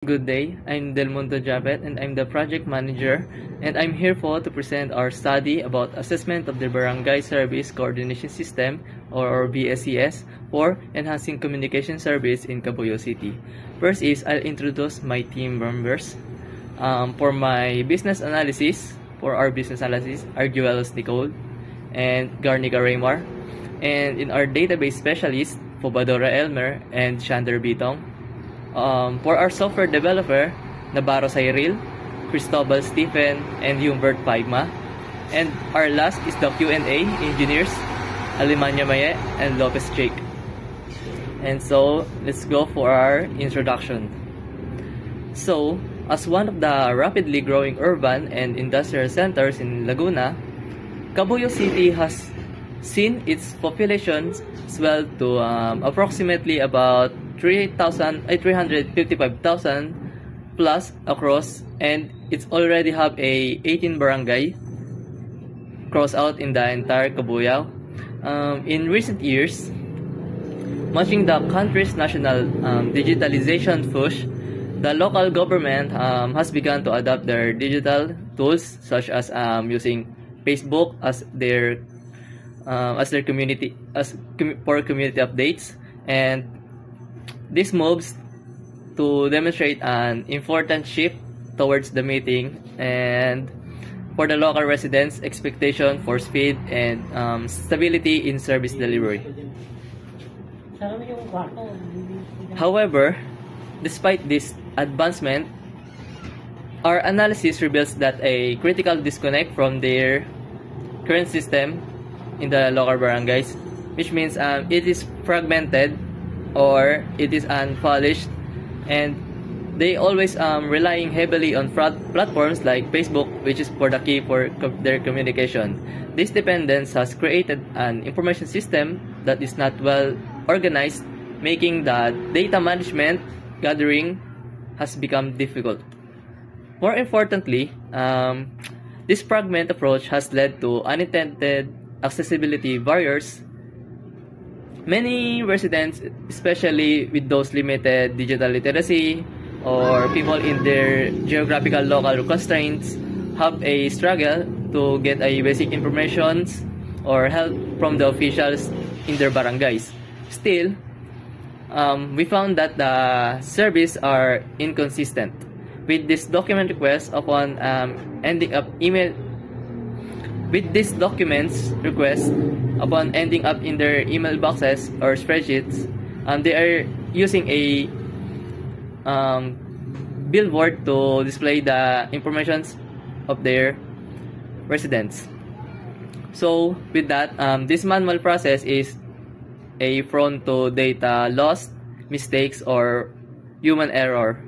Good day, I'm Del Mundo Japet and I'm the project manager, and I'm here to present our study about assessment of the Barangay Service Coordination System or BSCS for enhancing communication service in Cabuyao City. First is I'll introduce my team members. For my business analysis, for our business analysis, Arguelos Nicole and Garnica Raymar. And in our database specialist, Fobadora Elmer and Shander Bitong. For our software developer, Navarro Cyril, Cristobal Stephen, and Humbert Paigma. And our last is the Q&A engineers, Alemania Maye and Lopez Jake. And so, let's go for our introduction. So, as one of the rapidly growing urban and industrial centers in Laguna, Cabuyao City has seen its population swell to approximately about 355,000 plus across, and it's already have a 18 barangay cross out in the entire Cabuyao. In recent years, matching the country's national digitalization push, the local government has begun to adopt their digital tools such as using Facebook as their community for community updates, and this moves to demonstrate an important shift towards the meeting and for the local residents' expectation for speed and stability in service delivery. However, despite this advancement, our analysis reveals that a critical disconnect from their current system in the local barangays, which means it is fragmented or it is unpolished, and they always relying heavily on platforms like Facebook, which is for the key for their communication. This dependence has created an information system that is not well organized, making the data management gathering has become difficult. More importantly, this fragment approach has led to unintended accessibility barriers. Many residents, especially with those limited digital literacy or people in their geographical local constraints, have a struggle to get a basic information or help from the officials in their barangays. Still, we found that the service are inconsistent. With this document request upon ending up email With these documents requests, upon ending up in their email boxes or spreadsheets, they are using a billboard to display the information of their residents. So with that, this manual process is prone to data loss, mistakes, or human error.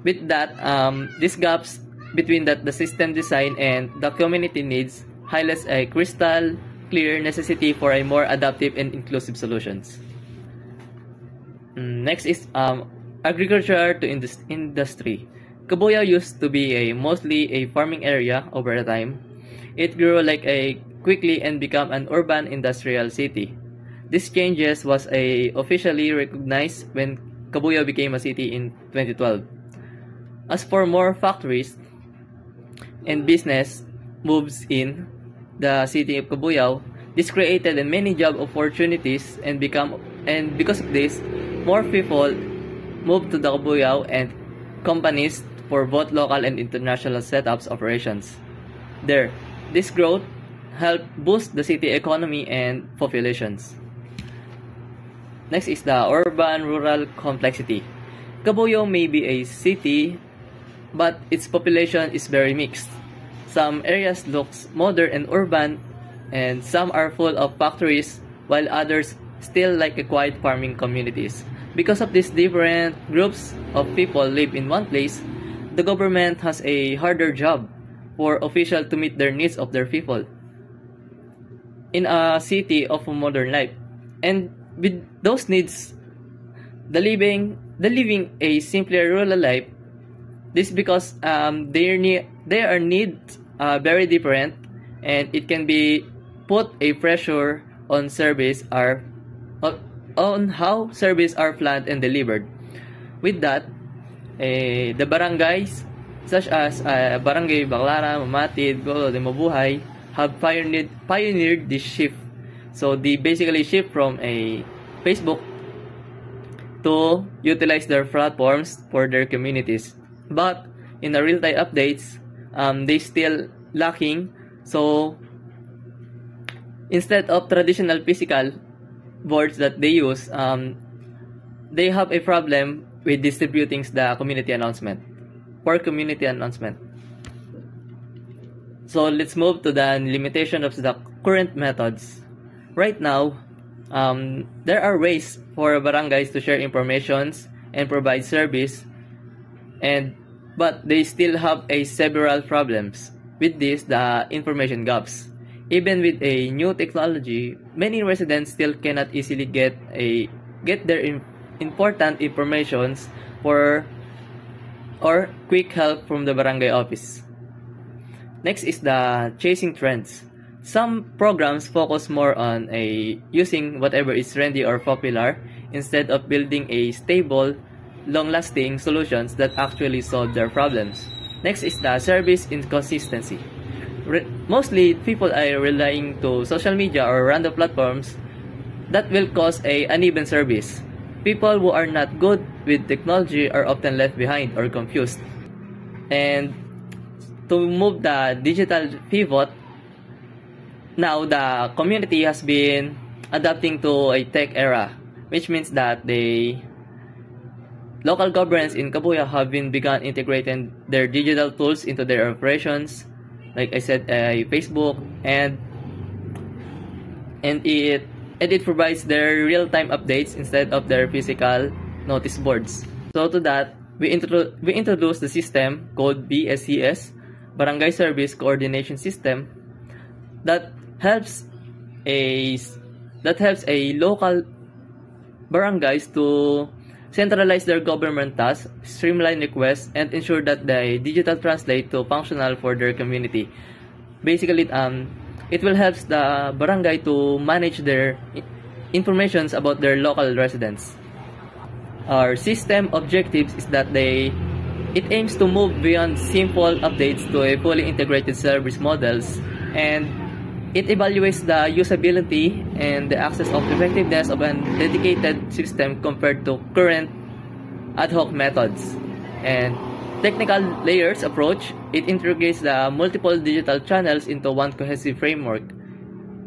With that, these gaps between the system design and the community needs highlights a crystal clear necessity for a more adaptive and inclusive solutions. Next is agriculture to industry. Cabuyao used to be mostly a farming area. Over time, it grew quickly and became an urban industrial city. This changes was officially recognized when Cabuyao became a city in 2012. As for more factories and business moves in the city of Cabuyao, this created many job opportunities and because of this, more people moved to the Cabuyao and companies for both local and international setups operations. This growth helped boost the city economy and populations. Next is the urban-rural complexity. Cabuyao may be a city, but its population is very mixed. Some areas look modern and urban, and some are full of factories, while others still like quiet farming communities. Because of these different groups of people live in one place, the government has a harder job for officials to meet their needs of their people in a city of a modern life. And with those needs, the living a simpler rural life. This because their needs are very different, and it can be put a pressure on how service are planned and delivered. With that, the barangays such as Barangay Baclaran, Mamatid, Golo de Mabuhay have pioneered this shift. So they basically shift from a Facebook to utilize their platforms for their communities. But in the real-time updates, they still lacking. So instead of traditional physical boards that they use, they have a problem with distributing the community announcement for community announcement. So let's move to the limitation of the current methods. Right now, there are ways for barangays to share informations and provide service, but they still have several problems. With this, the information gaps. Even with a new technology, many residents still cannot easily get their important informations or quick help from the barangay office. Next is the chasing trends. Some programs focus more on using whatever is trendy or popular instead of building a stable, long-lasting solutions that actually solve their problems. Next is the service inconsistency. Mostly, people are relying to social media or random platforms that will cause an uneven service. People who are not good with technology are often left behind or confused. And to move the digital pivot, now the community has been adapting to a tech era, which means that the local governments in Kabuya have begun integrating their digital tools into their operations. Like I said, Facebook, and it provides their real-time updates instead of their physical notice boards. So to that, we introduced the system called BSCS, Barangay Service Coordination System, that helps a local barangays to centralize their government tasks, streamline requests, and ensure that the digital translate to functional for their community. Basically, it will help the barangay to manage their informations about their local residents. Our system objectives is that it aims to move beyond simple updates to a fully integrated service models, and it evaluates the usability and the access of effectiveness of a dedicated system compared to current ad hoc methods. And technical layers approach, it integrates the multiple digital channels into one cohesive framework.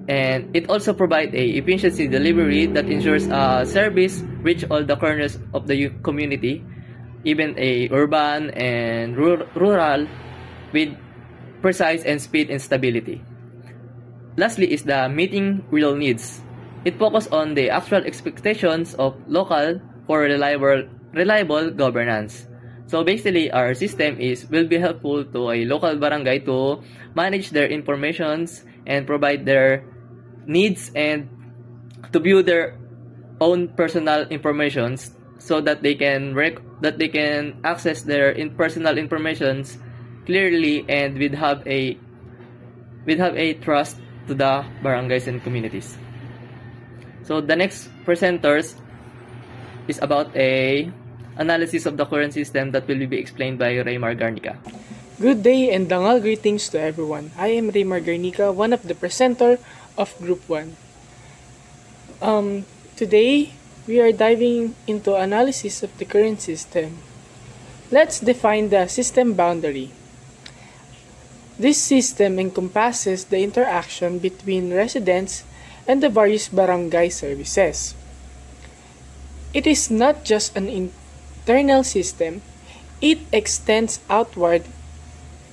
And it also provides a efficiency delivery that ensures a service reach all the corners of the community, even a urban and rural, with precise and speed and stability. Lastly is the meeting real needs. It focuses on the actual expectations of local for reliable governance. So basically, our system will be helpful to a local barangay to manage their informations and provide their needs and to view their own personal informations so that they can access their personal informations clearly and with have a trust to the barangays and communities. So the next presenters is about a analysis of the current system that will be explained by Raymar Garnica. Good day and dangal greetings to everyone. I am Raymar Garnica, one of the presenter of Group 1. Today, we are diving into analysis of the current system. Let's define the system boundary. This system encompasses the interaction between residents and the various barangay services. It is not just an internal system, it extends outward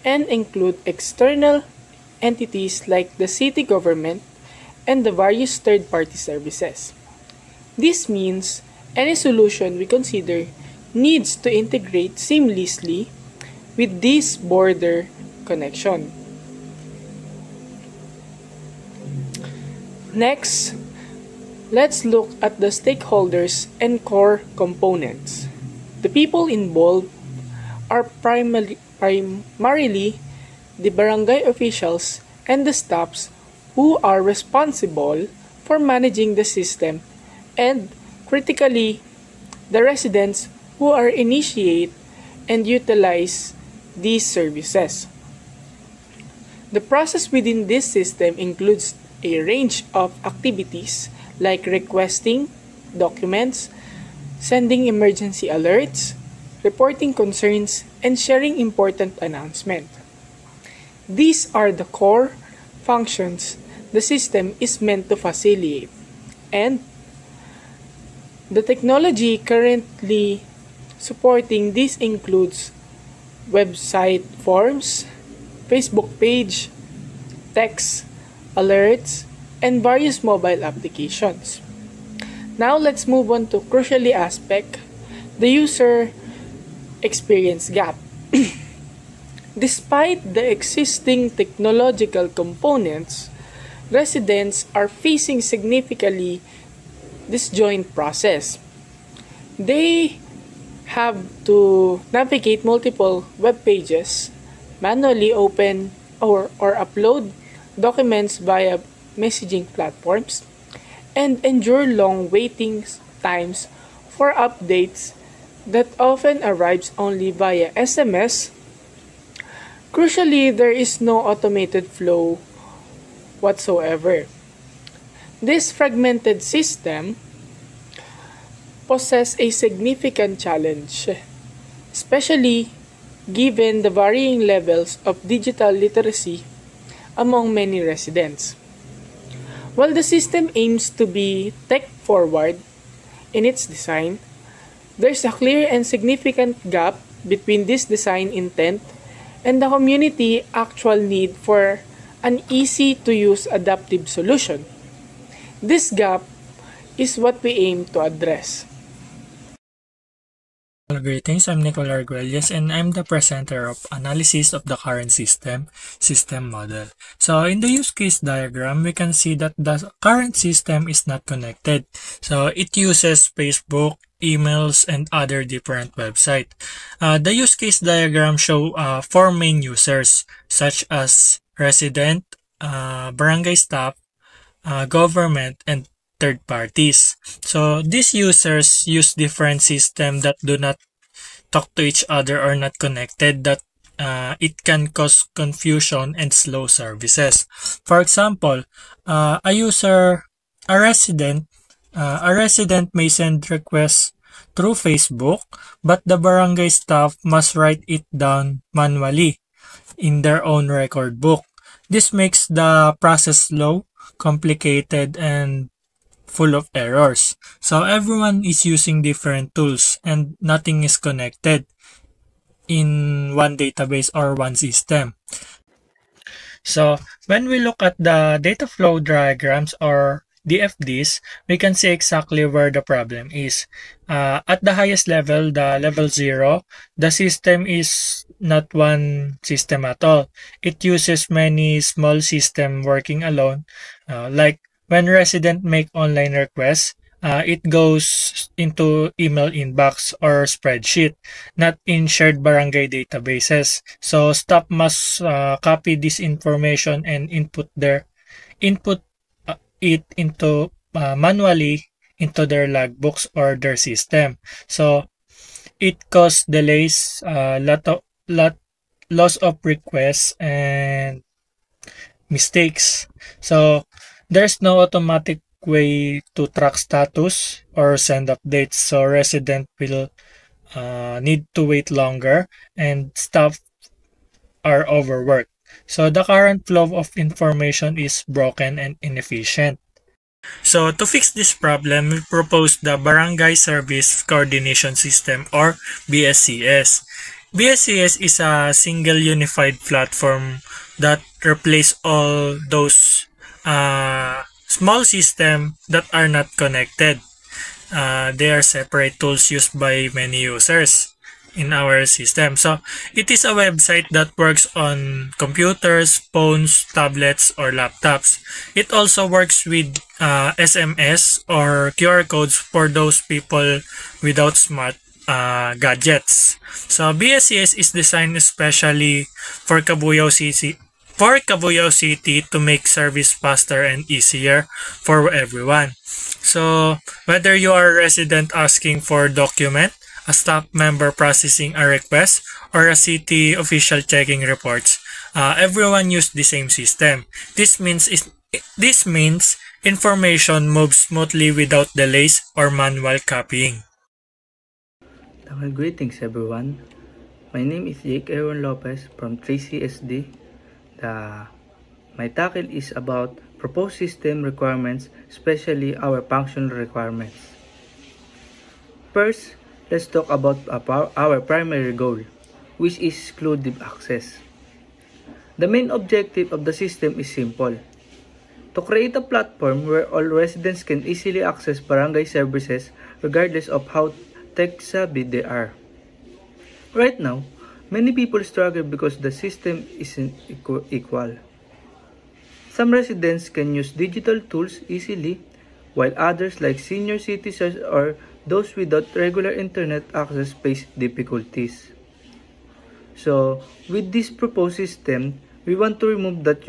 and includes external entities like the city government and the various third-party services. This means any solution we consider needs to integrate seamlessly with this border connection. Next, let's look at the stakeholders and core components. The people involved are primarily the barangay officials and the staffs who are responsible for managing the system, and critically, the residents who are initiate and utilize these services. The process within this system includes a range of activities like requesting documents, sending emergency alerts, reporting concerns, and sharing important announcements. These are the core functions the system is meant to facilitate, and the technology currently supporting this includes website forms, Facebook page, text, alerts, and various mobile applications. Now let's move on to crucially aspect, the user experience gap. Despite the existing technological components, residents are facing significantly disjoint process. They have to navigate multiple web pages, manually open or upload documents via messaging platforms, and endure long waiting times for updates that often arrives only via SMS. Crucially, there is no automated flow whatsoever. This fragmented system poses a significant challenge, especially given the varying levels of digital literacy among many residents. While the system aims to be tech-forward in its design, there's a clear and significant gap between this design intent and the community actual need for an easy-to-use adaptive solution. This gap is what we aim to address. Greetings, I'm Nicolas Arguelles and I'm the presenter of Analysis of the Current System Model. So in the use case diagram, we can see that the current system is not connected. So it uses Facebook, emails, and other different websites. The use case diagram show 4 main users such as resident, barangay staff, government, and third parties. So these users use different systems that do not talk to each other or not connected, that it can cause confusion and slow services. For example, a resident may send requests through Facebook, but the barangay staff must write it down manually in their own record book. This makes the process slow, complicated, and full of errors. So everyone is using different tools and nothing is connected in one database or one system. So when we look at the data flow diagrams or DFDs, we can see exactly where the problem is. At the highest level, the level 0, the system is not one system at all. It uses many small systems working alone, like when residents make online requests, it goes into email inbox or spreadsheet, not in shared barangay databases. So staff must copy this information and input it into manually into their logbooks or their system. So it causes delays, loss of requests, and mistakes. So there's no automatic way to track status or send updates, so residents will need to wait longer and staff are overworked. So the current flow of information is broken and inefficient. So to fix this problem, we propose the Barangay Service Coordination System or BSCS. BSCS is a single unified platform that replaces all those small systems that are not connected. They are separate tools used by many users in our system. So it is a website that works on computers, phones, tablets, or laptops. It also works with SMS or QR codes for those people without smart gadgets. So BSCS is designed especially for Cabuyao City to make service faster and easier for everyone. So whether you are a resident asking for document, a staff member processing a request, or a city official checking reports. Everyone use the same system. This means information moves smoothly without delays or manual copying. Greetings everyone. My name is Jake Aaron Lopez from 3CSD. My tackle is about proposed system requirements, especially our functional requirements. First, let's talk about our primary goal, which is exclusive access. The main objective of the system is simple: to create a platform where all residents can easily access barangay services regardless of how tech-savvy they are. Right now, many people struggle because the system isn't equal. Some residents can use digital tools easily, while others like senior citizens or those without regular internet access face difficulties. So, with this proposed system, we want to remove that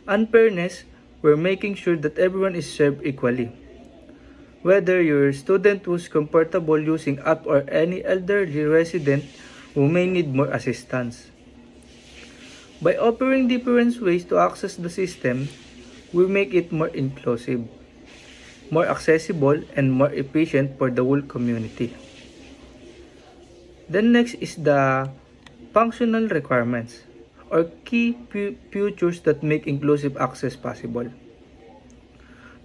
unfairness. We're making sure that everyone is served equally. Whether you're a student who's comfortable using app or any elderly resident who may need more assistance. By offering different ways to access the system, we make it more inclusive, more accessible, and more efficient for the whole community. Then next is the functional requirements, or key features that make inclusive access possible.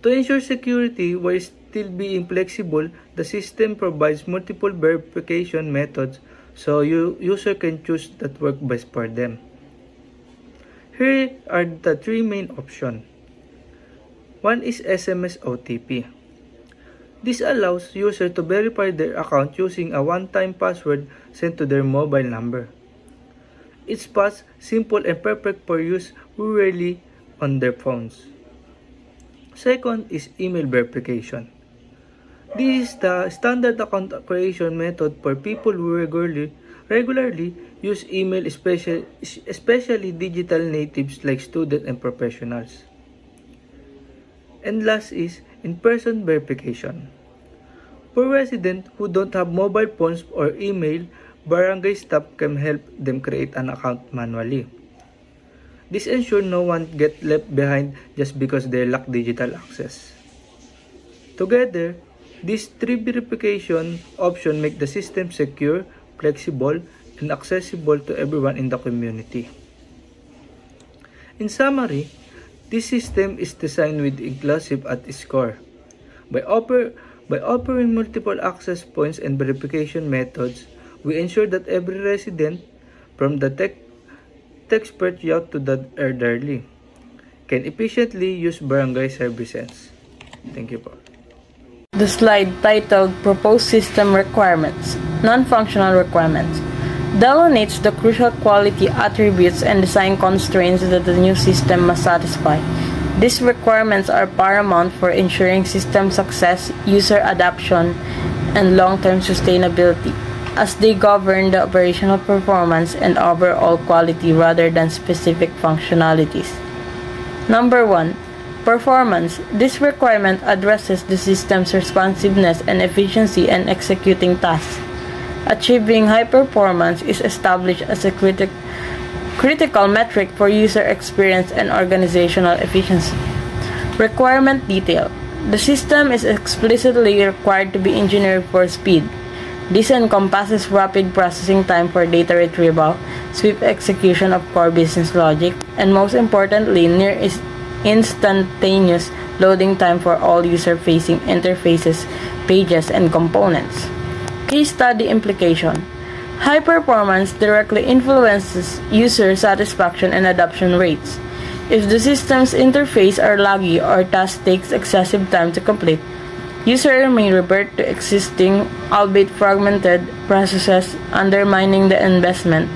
To ensure security while still being flexible, the system provides multiple verification methods so user can choose that work best for them. Here are the three main options. One is SMS OTP. This allows users to verify their account using a one-time password sent to their mobile number. It's fast, simple, and perfect for use rarely on their phones. Second is email verification. This is the standard account creation method for people who regularly use email, especially digital natives like students and professionals. And last is in-person verification. For residents who don't have mobile phones or email, barangay staff can help them create an account manually. This ensures no one gets left behind just because they lack digital access. Together, these three verification options make the system secure, flexible, and accessible to everyone in the community. In summary, this system is designed with inclusive at its core. By offering multiple access points and verification methods, we ensure that every resident, from the tech expert out to the elderly, can efficiently use barangay services. Thank you po. The slide titled Proposed System Requirements, Non-Functional Requirements, delineates the crucial quality attributes and design constraints that the new system must satisfy. These requirements are paramount for ensuring system success, user adoption, and long-term sustainability, as they govern the operational performance and overall quality rather than specific functionalities. Number 1. Performance. This requirement addresses the system's responsiveness and efficiency in executing tasks. Achieving high performance is established as a critical metric for user experience and organizational efficiency. Requirement detail. The system is explicitly required to be engineered for speed. This encompasses rapid processing time for data retrieval, swift execution of core business logic, and most importantly, near instantaneous loading time for all user-facing interfaces, pages, and components. Case study implication. High performance directly influences user satisfaction and adoption rates. If the system's interface are laggy or task takes excessive time to complete, user may revert to existing, albeit fragmented, processes, undermining the investment.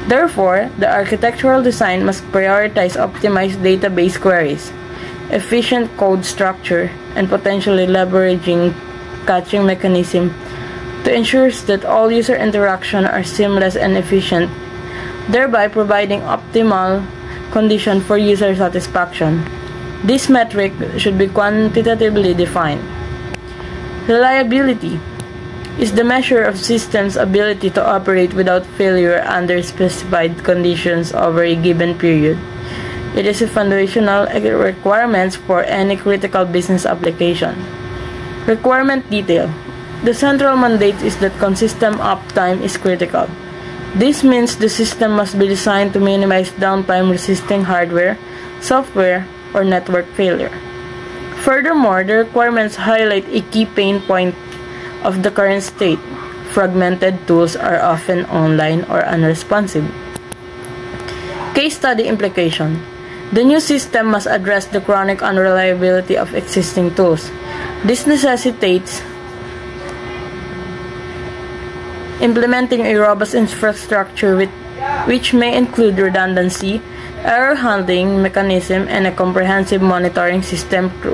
Therefore, the architectural design must prioritize optimized database queries, efficient code structure, and potentially leveraging caching mechanism to ensure that all user interactions are seamless and efficient, thereby providing optimal condition for user satisfaction. This metric should be quantitatively defined. Reliability. is the measure of system's ability to operate without failure under specified conditions over a given period. It is a foundational requirement for any critical business application. Requirement detail. The central mandate is that consistent uptime is critical. This means the system must be designed to minimize downtime resisting hardware, software, or network failure. Furthermore, the requirements highlight a key pain point of the current state. Fragmented tools are often online or unresponsive. Case study implication. The new system must address the chronic unreliability of existing tools. This necessitates implementing a robust infrastructure which may include redundancy, error handling mechanism, and a comprehensive monitoring system to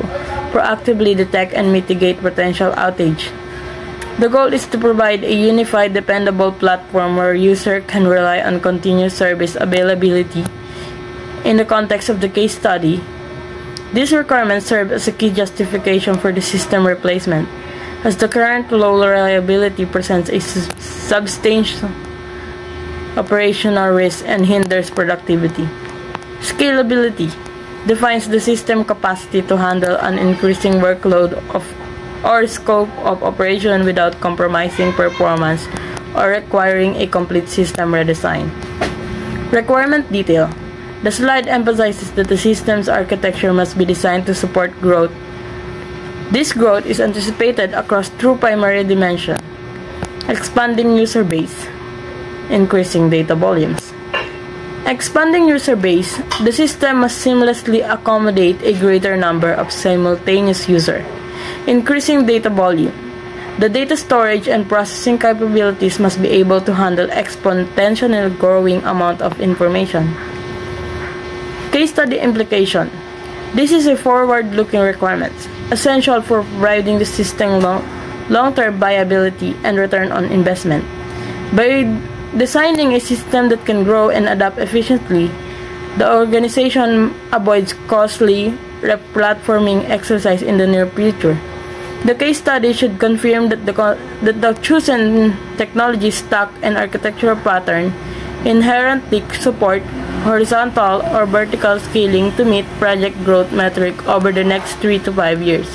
proactively detect and mitigate potential outage. The goal is to provide a unified, dependable platform where users can rely on continuous service availability. In the context of the case study, these requirements serve as a key justification for the system replacement, as the current low reliability presents a substantial operational risk and hinders productivity. Scalability defines the system capacity to handle an increasing workload or scope of operation without compromising performance or requiring a complete system redesign. Requirement detail. The slide emphasizes that the system's architecture must be designed to support growth. This growth is anticipated across two primary dimensions: expanding user base, increasing data volumes. Expanding user base, the system must seamlessly accommodate a greater number of simultaneous users. Increasing data volume. The data storage and processing capabilities must be able to handle exponentially growing amount of information. Case study implication. This is a forward-looking requirement, essential for providing the system long-term viability and return on investment. By designing a system that can grow and adapt efficiently, the organization avoids costly replatforming exercise in the near future. The case study should confirm that the chosen technology stack and architectural pattern inherently support horizontal or vertical scaling to meet project growth metric over the next 3 to 5 years.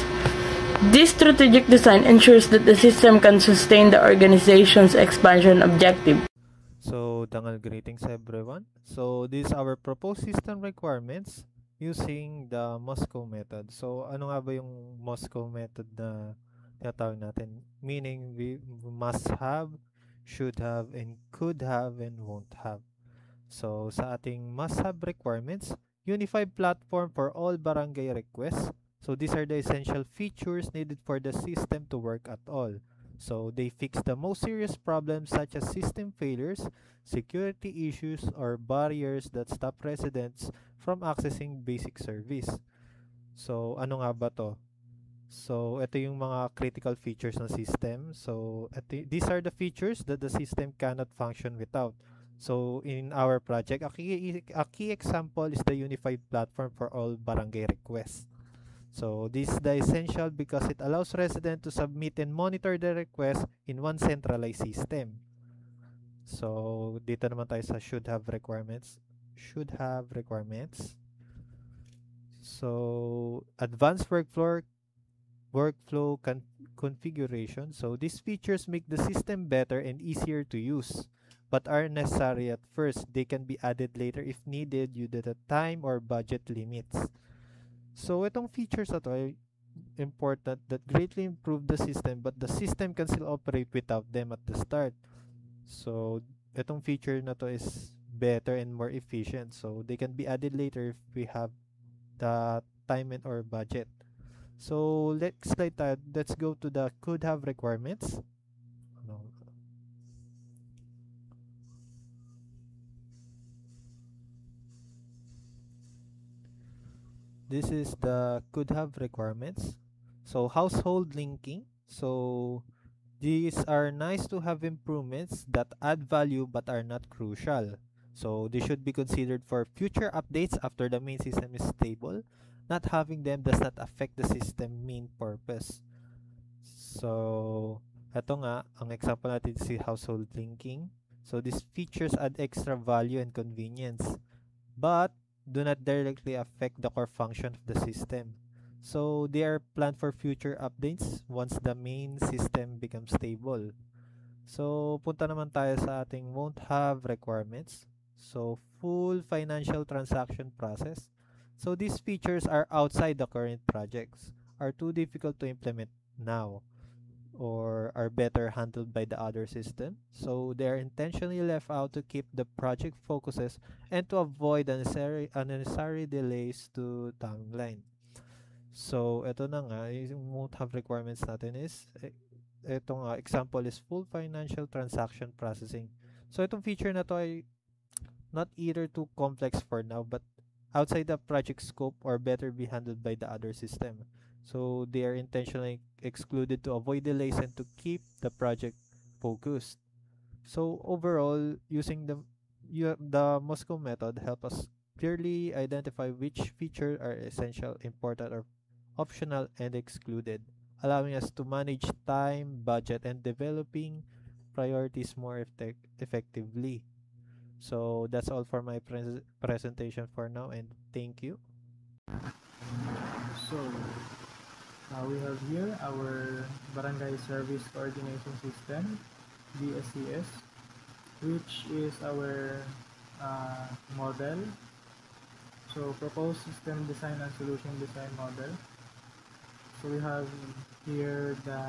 This strategic design ensures that the system can sustain the organization's expansion objective. So, dangal greetings everyone. So, these are our proposed system requirements using the Moscow method. So, ano nga ba yung Moscow method na tinatawag natin? Meaning, we must have, should have, and could have, and won't have. So, sa ating must-have requirements, unified platform for all barangay requests. So, these are the essential features needed for the system to work at all. So, they fix the most serious problems such as system failures, security issues, or barriers that stop residents from accessing basic service. So, ano nga ba to? So, ito yung mga critical features ng system. So, these are the features that the system cannot function without. So, in our project, a key example is the unified platform for all barangay requests. So, this is the essential because it allows residents to submit and monitor their requests in one centralized system. So, dito naman tayo sa should have requirements. Should have requirements. So, advanced workflow configuration. So, these features make the system better and easier to use, but are necessary at first. They can be added later if needed due to the time or budget limits. So, itong features na to ay important that greatly improve the system, but the system can still operate without them at the start. So, itong feature na to is better and more efficient. So, they can be added later if we have the time and or budget. So, let's go to the could have requirements. This is the could have requirements. So, household linking. So, these are nice to have improvements that add value but are not crucial. So, they should be considered for future updates after the main system is stable. Not having them does not affect the system main purpose. So, Ito nga, ang example natin si household linking. So these features add extra value and convenience, but do not directly affect the core function of the system. So they are planned for future updates once the main system becomes stable. So punta naman tayo sa ating won't have requirements. So full financial transaction process. So these features are outside the current projects, are too difficult to implement now, or are better handled by the other system. So they are intentionally left out to keep the project focuses and to avoid unnecessary delays to timeline. So ito na nga, yung won't have requirements natin is ito nga, example is full financial transaction processing. So itong feature na to ay not either too complex for now, but outside the project scope or better be handled by the other system. So they are intentionally excluded to avoid delays and to keep the project focused. So overall, using the Moscow method help us clearly identify which features are essential, important, or optional and excluded, allowing us to manage time, budget, and developing priorities more effectively. So that's all for my presentation for now, and thank you. So, we have here our Barangay Service Coordination System, BSCS, which is our model. So, proposed system design and solution design model. So, we have here the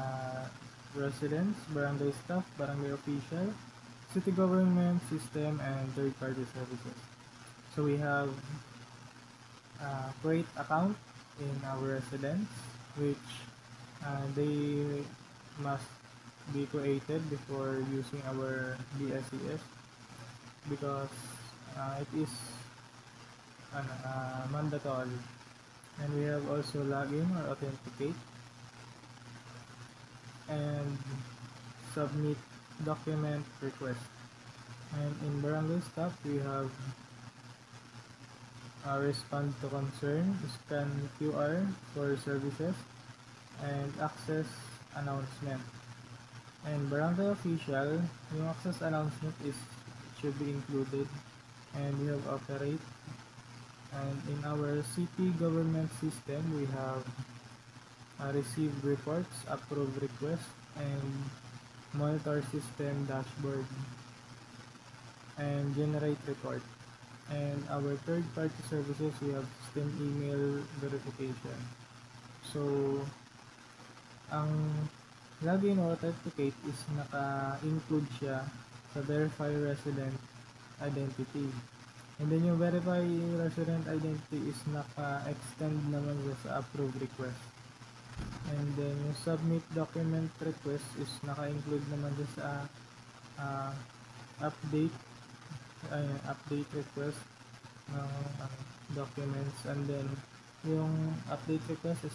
residents, barangay staff, barangay official, city government system, and third-party services. So, we have create account in our residents, which they must be created before using our BSCS because it is mandatory. And we have also login or authenticate and submit document request. And in barangay staff, we have respond to concern, scan QR for services, and access announcement. And barangay official, yung access announcement should be included, and we have operate. And in our city government system, we have received reports, approved requests, and monitor system dashboard, and generate report. And our third-party services, we have system email verification. So, ang login or authenticate is naka-include siya sa verify resident identity. And then yung verify resident identity is naka-extend naman siya sa approve request. And then yung submit document request is naka-include naman siya sa update request ng documents. And then yung update request is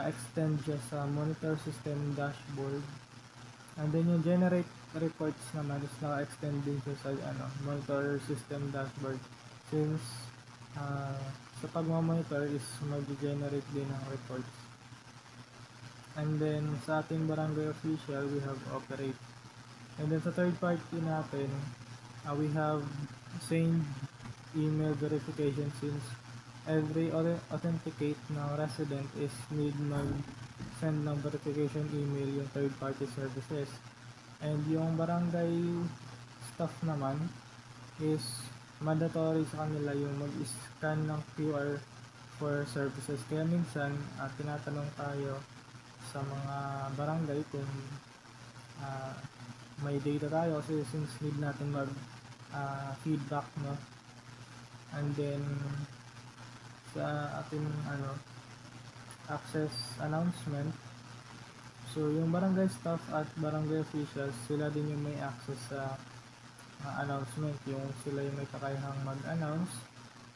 extend siya sa monitor system dashboard. And then yung generate reports naman is naka-extend din siya sa monitor system dashboard, since sa pagmamonitor is mag-generate din ng reports. And then sa ating barangay official, we have operate. And then sa third party natin, we have send email verification, since every authenticate ng resident is need mag-send ng verification email yung third party services. And yung barangay staff naman is mandatory sa kanila yung mag-scan ng QR for services. Kaya minsan tinatanong tayo sa mga barangay kung may data tayo, kasi since need natin mag feedback, no? And then sa ating access announcement, so yung barangay staff at barangay officials, sila din yung may access sa announcement. Yung sila yung may kakayahang mag-announce,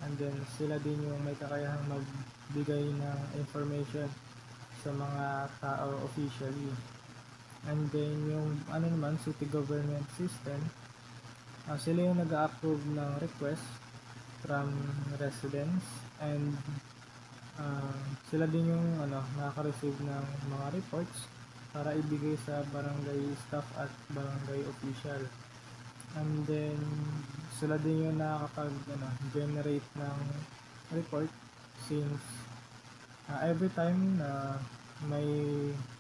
and then sila din yung may kakayahang magbigay ng information sa mga tao officially. And then yung naman, city government system, sila yung nag-approve ng request from residents, and sila din yung nakaka-receive ng mga reports. para ibigay sa barangay staff at barangay official. And then, sila din yung generate ng report since every time na may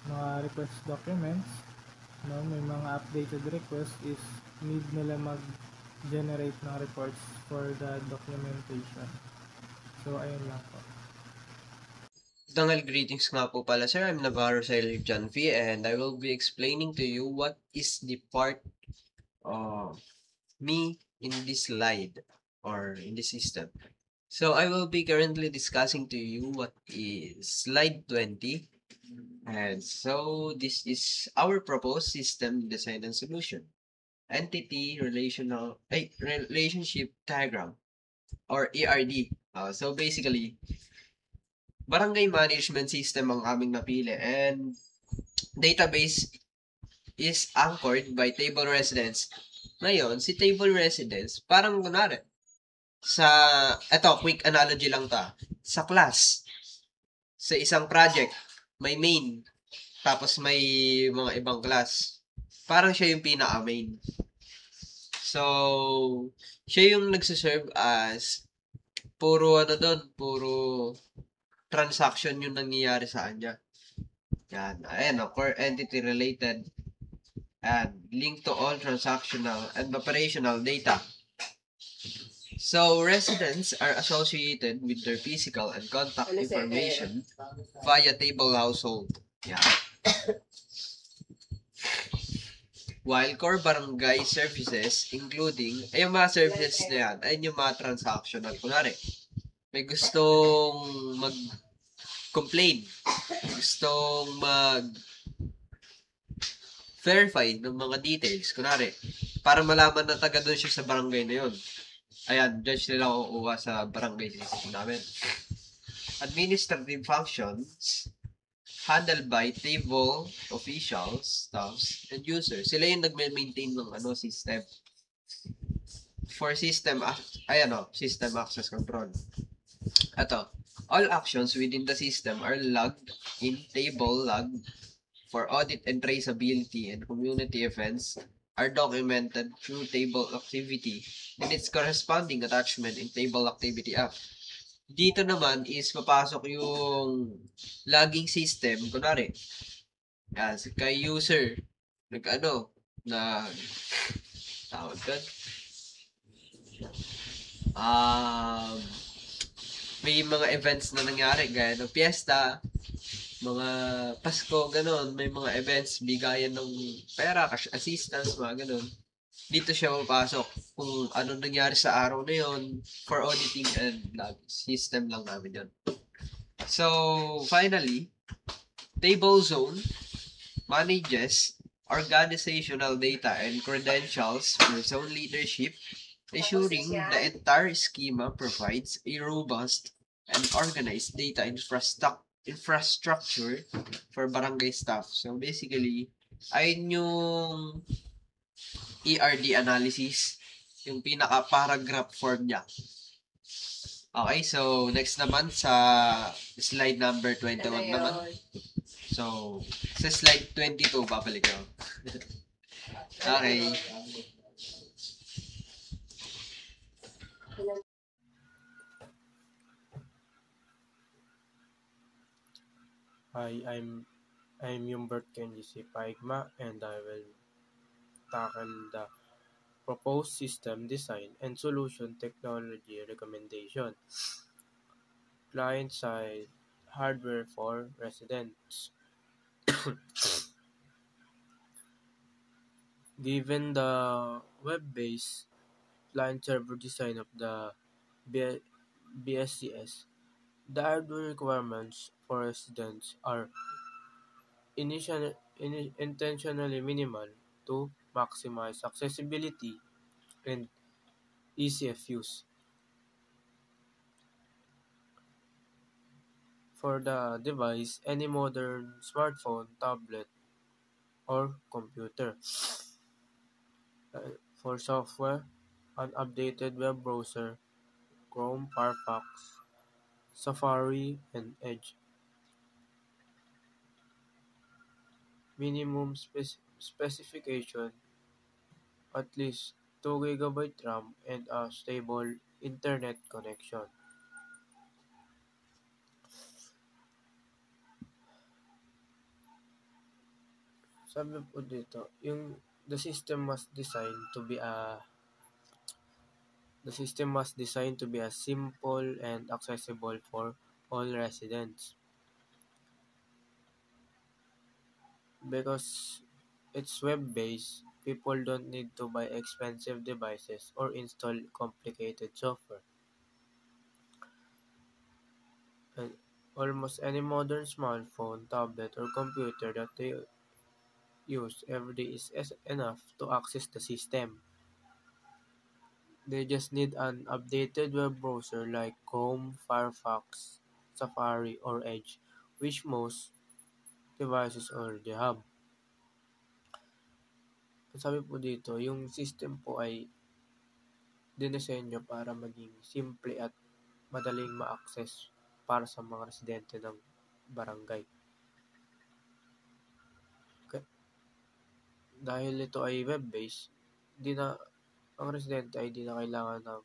mga request documents, may mga updated request is need nila mag-generate ng reports for the documentation. So, ayun lang po. Dangal greetings nga po pala sir, I'm Navarro Sailor John V and I will be explaining to you what is the part of me in this slide or in this system. So I will be currently discussing to you what is slide 20 and so this is our proposed system design and solution. Entity relationship diagram or ERD. So basically, barangay management system ang aming napili and database is anchored by table residence. Ngayon, si table residence, parang kunwari, quick analogy lang ta. Sa class, sa isang project, may main, tapos may mga ibang class. Parang siya yung pinaka-main. So, siya yung nagsiserve as puro transaction yung nangyayari sa kanya. Yan. Ayan, core entity related and link to all transactional and operational data. So, residents are associated with their physical and contact information via table household. Yan. While core barangay services, including, ay yung mga services na yan, ay yung mga transactional. Kunwari, may gustong mag-complain, gustong mag-verify ng mga details, kunwari, para malaman na taga doon siya sa barangay na yun. Ayan, dyan sila kukuha sa barangay system namin. Administrative functions handled by table officials, staffs, and users. Sila yung nagme-maintain ng system. For system access control. All actions within the system are logged in table log for audit and traceability, and community events are documented through table activity and its corresponding attachment in table activity app. Dito naman is papasok yung logging system. Kunwari, kay user, tawag ka, may mga events na nangyari, gaya ng piyesta, mga Pasko, ganon, may mga events, bigayan ng pera, cash assistance, mga ganon. Dito siya mapasok kung ano nangyari sa araw na yon for auditing and log system lang namin yun. So, finally, table zone manages organizational data and credentials for zone leadership, ensuring the entire schema provides a robust and organized data infrastructure for barangay staff. So, basically, ayun yung ERD analysis, yung pinaka-paragraph form niya. Okay, so next naman sa slide number 21 naman. So, sa slide 22, babalik ako. Okay. Hi, I'm Humbert Kenji C. Paigma, and I will tackle the proposed system design and solution technology recommendation. Client-side hardware for residents. Given the web-based client-server design of the BSCS, the hardware requirements for residents are intentionally minimal to maximize accessibility and ease of use. For the device, any modern smartphone, tablet, or computer. For software, an updated web browser, Chrome, Firefox, Safari, and Edge. minimum specification, at least 2 GB RAM and a stable internet connection. Sabi po dito, the system must design to be as simple and accessible for all residents. Because it's web-based, people don't need to buy expensive devices or install complicated software. And almost any modern smartphone, tablet, or computer that they use every day is enough to access the system. They just need an updated web browser like Chrome, Firefox, Safari, or Edge, which most devices already have. Sabi po dito, yung system po ay dinesenyo para maging simple at madaling ma-access para sa mga residente ng barangay. Dahil ito ay web-based, ang residente ay di na kailangan ng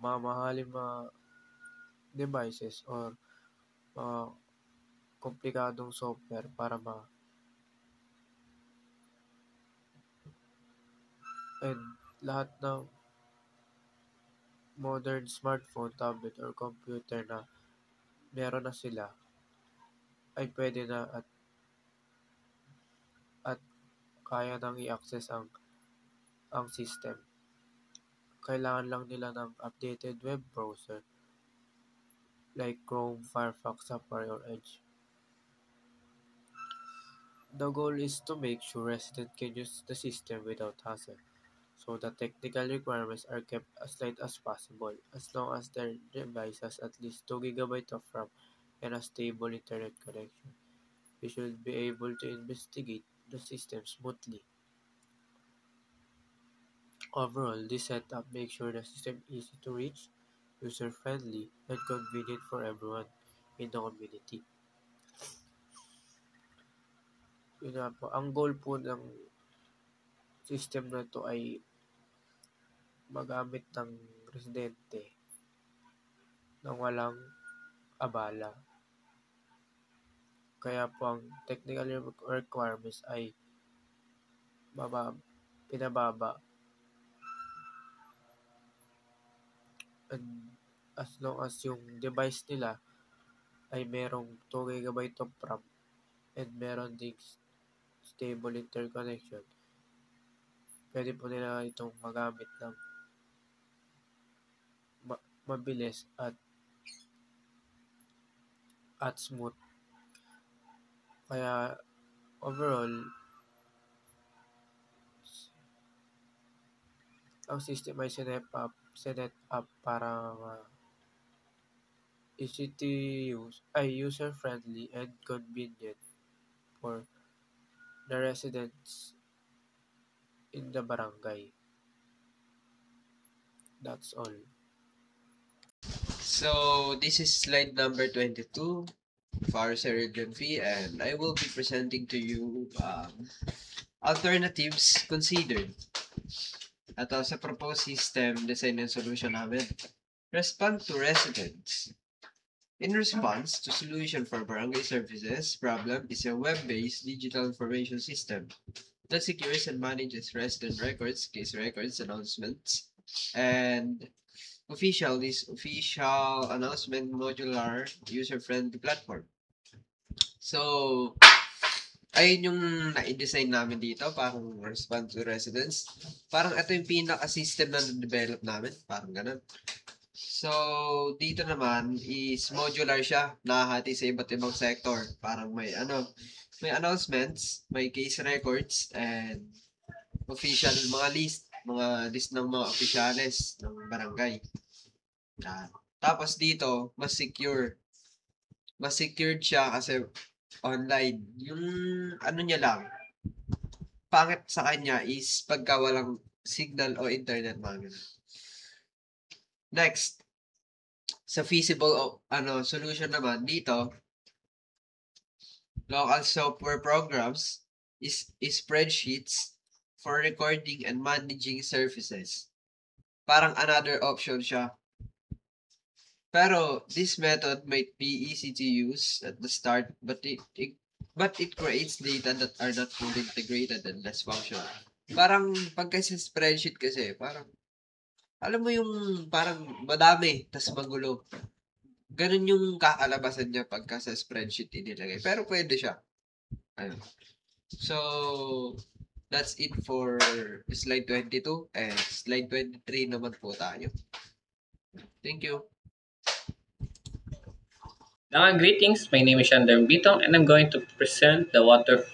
mamahaling mga devices or mga komplikadong software para and lahat ng modern smartphone, tablet, or computer na meron na sila ay pwede na at kaya nang i-access ang system. Kailangan lang nila ng updated web browser like Chrome, Firefox, Safari, or Edge. The goal is to make sure residents can use the system without hassle, so the technical requirements are kept as light as possible. As long as their device has at least 2 GB of RAM and a stable internet connection, we should be able to investigate the system smoothly. Overall, this setup makes sure the system is easy to reach, user-friendly, and convenient for everyone in the community. Yun nga po, ang goal po ng system na to ay magamit ng residente nang walang abala. Kaya po ang technical requirements ay pinababa. And as long as yung device nila ay merong 2 GB of RAM and meron ding stable interconnection, pwede po nila itong magamit ng mabilis at smooth. Kaya overall, ang system ay sinet up para easy to use, ay user-friendly and convenient for the residents in the barangay. That's all. So, this is slide number 22 for Sir Fee, and I will be presenting to you alternatives considered at sa proposed system design and solution namin. Respond to residents. In response to solution for barangay services problem is a web-based digital information system that secures and manages resident records, case records, announcements, and official announcement modular user-friendly platform. So, ayun yung na-design namin dito, parang respond to residents. Parang ito yung pinaka-system na na-develop namin, parang ganun. So, dito naman is modular siya, nahahati sa iba't ibang sector. Parang may announcements, may case records, and official mga list ng mga opisyales ng barangay. Tapos dito, mas secured siya kasi online. Yung niya lang, pangit sa kanya is pagka walang signal o internet mga. Next, sa feasible solution naman dito, Local software programs is spreadsheets for recording and managing services. Parang another option siya. Pero this method might be easy to use at the start, but it creates data that are not fully integrated and less functional. Parang pagka sa spreadsheet kasi, parang alam mo yung parang madami tas magulo. Ganun yung kakalabasan niya pagka sa spreadsheet inilagay. Pero pwede siya. Ayun. So, that's it for slide 22 and slide 23 naman po tayo. Thank you. Greetings, my name is Shander Bitong and I'm going to present the waterfall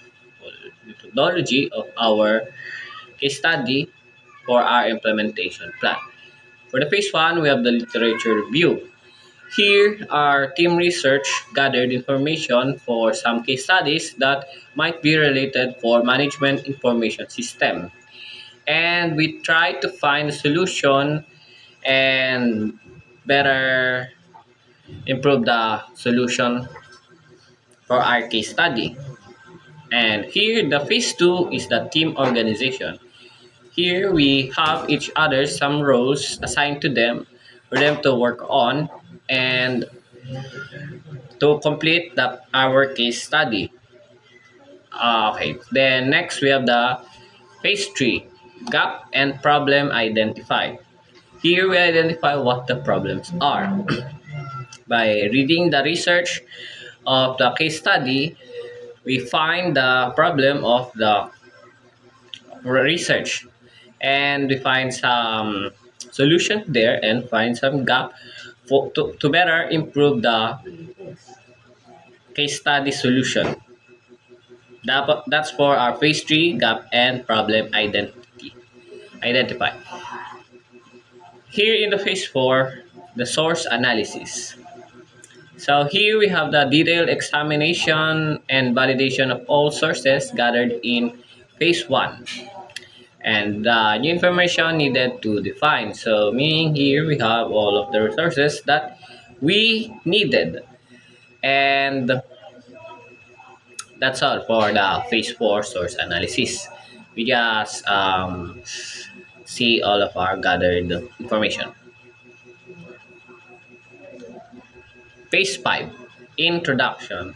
methodology of our case study for our implementation plan. For the phase 1, we have the literature review. Here, our team research gathered information for some case studies that might be related for management information system. And we tried to find a solution and better improve the solution for our case study. And here, the phase 2 is the team organization. Here, we have each other some roles assigned to them for them to work on and to complete our case study. Okay, then next we have the phase 3, gap and problem identified. Here we identify what the problems are. By reading the research of the case study, we find the problem of the research and we find some solution there and find some gap to better improve the case study solution. That's for our phase 3, gap and problem identify. Here in the phase 4, the source analysis. So here we have the detailed examination and validation of all sources gathered in phase 1. And the new information needed to define. So meaning here we have all of the resources that we needed. And that's all for the phase 4 source analysis. We just see all of our gathered information. Phase 5, introduction.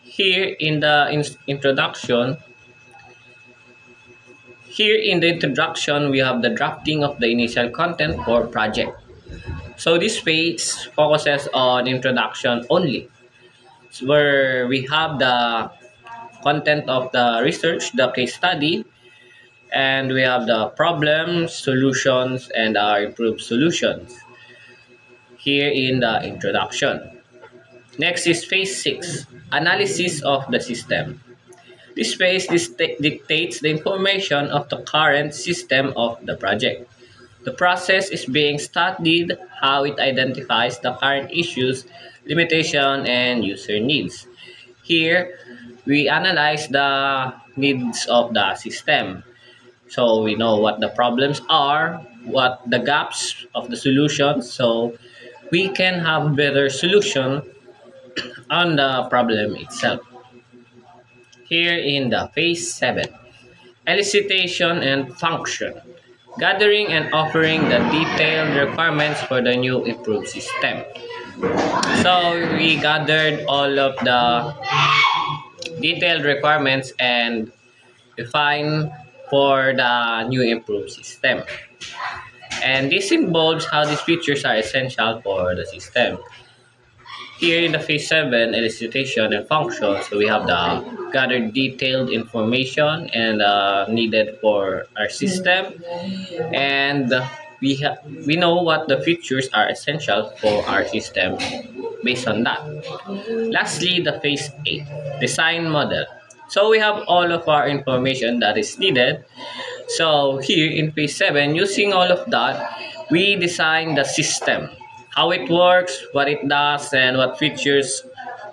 Here in the introduction, we have the drafting of the initial content for project. So this phase focuses on introduction only, where we have the content of the research, the case study, and we have the problems, solutions, and our improved solutions here in the introduction. Next is phase 6, analysis of the system. This phase dictates the information of the current system of the project. The process is being studied, how it identifies the current issues, limitation, and user needs. Here, we analyze the needs of the system. So we know what the problems are, what the gaps of the solution, so we can have better solution on the problem itself. Here in the phase 7, elicitation and function. Gathering and offering the detailed requirements for the new improved system. So we gathered all of the detailed requirements and define for the new improved system. And this involves how these features are essential for the system. Here in the phase 7, elicitation and function, so we have the gathered detailed information and needed for our system, and we know what the features are essential for our system based on that. Lastly, the phase 8, design model. So we have all of our information that is needed. So here in phase 7, using all of that, we design the system, how it works, what it does, and what features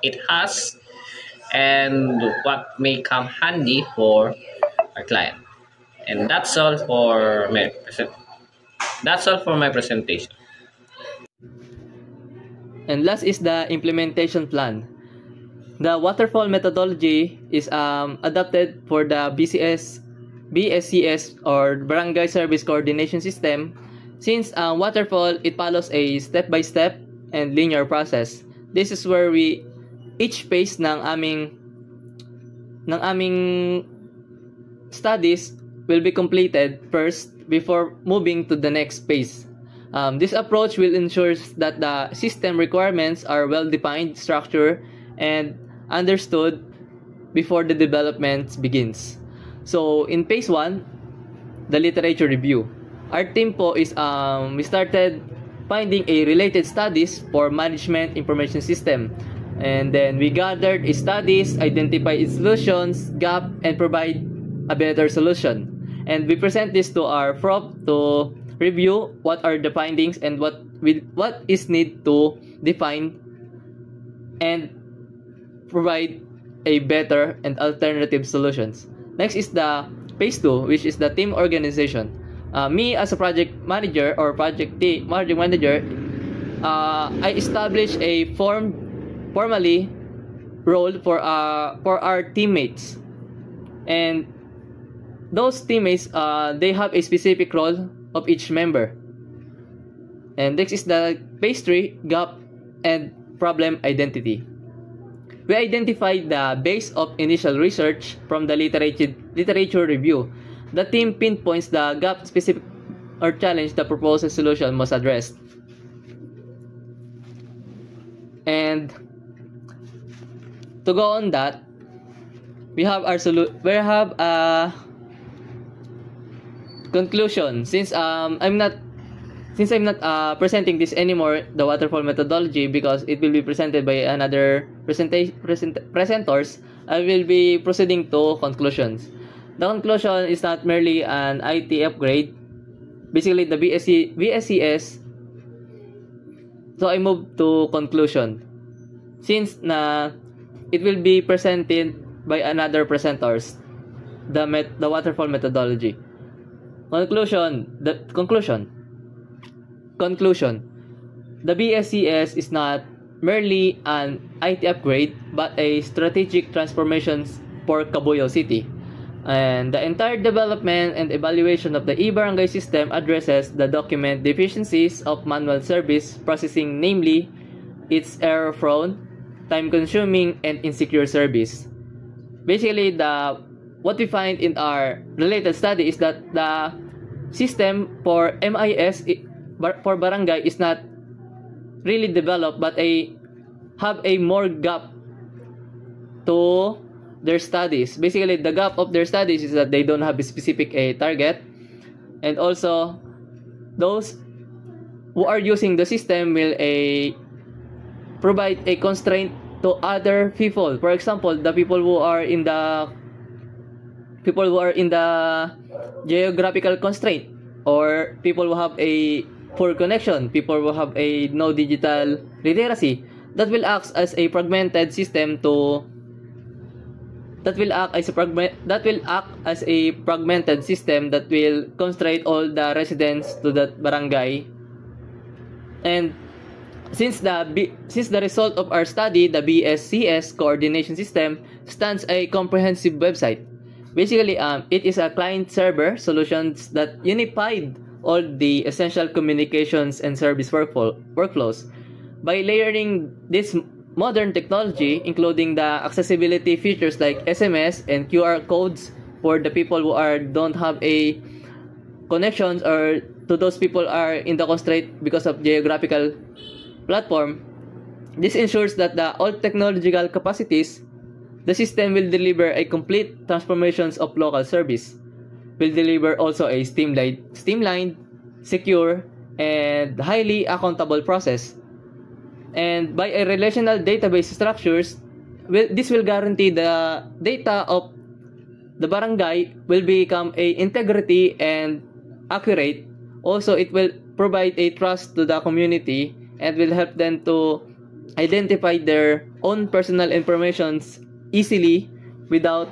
it has, and what may come handy for our client. And that's all for my presentation. And last is the implementation plan. The waterfall methodology is adapted for the BSCS or Barangay Service Coordination System. Since waterfall, it follows a step-by-step and linear process. This is where each phase ng aming studies will be completed first before moving to the next phase. This approach will ensure that the system requirements are well-defined, structured, and understood before the development begins. So, in phase 1, the literature review. Our team po is, we started finding a related studies for management information system. And then we gathered studies, identify its solutions, gap, and provide a better solution. And we present this to our prof to review what are the findings and what is need to define and provide a better and alternative solutions. Next is the phase 2, which is the team organization. Me as a project manager or project manager, I established a formally role for our teammates, and those teammates they have a specific role of each member. And next is the phase 3, gap and problem identity. We identified the base of initial research from the literature review. The team pinpoints the gap specific or challenge the proposed solution must address. And to go on that, we have a conclusion. Since I'm not presenting this anymore, the waterfall methodology, because it will be presented by another presenters, I will be proceeding to conclusions. The conclusion is not merely an IT upgrade, basically the BSCS. So I move to conclusion, since it will be presented by another presenters, the waterfall methodology. Conclusion. The BSCS is not merely an IT upgrade, but a strategic transformation for Cabuyao City. And the entire development and evaluation of the e-barangay system addresses the document deficiencies of manual service processing, namely its error-prone, time-consuming, and insecure service. Basically, what we find in our related study is that the system for MIS for barangay is not really developed, but have a more gap to their studies. Basically, the gap of their studies is that they don't have a specific target, and also those who are using the system will provide a constraint to other people. For example, the people who are in the geographical constraint, or people who have a poor connection, people who have a no digital literacy, that will act as a fragmented system that will act as a fragmented system that will constrain all the residents to that barangay. And since the result of our study, the BSCS coordination system stands a comprehensive website. Basically, it is a client-server solutions that unified all the essential communications and service workflows. By layering this modern technology, including the accessibility features like SMS and QR codes for the people who don't have a connections, or to those people are in the constraint because of geographical platform, this ensures that all technological capacities, the system will deliver a complete transformations of local service, will deliver also a streamlined, secure, and highly accountable process. And by a relational database structures, this will guarantee the data of the barangay will become a integrity and accurate. Also, it will provide a trust to the community and will help them to identify their own personal informations easily without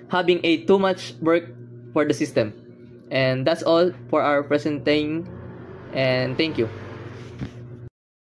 having too much work for the system. And that's all for our presenting, and thank you.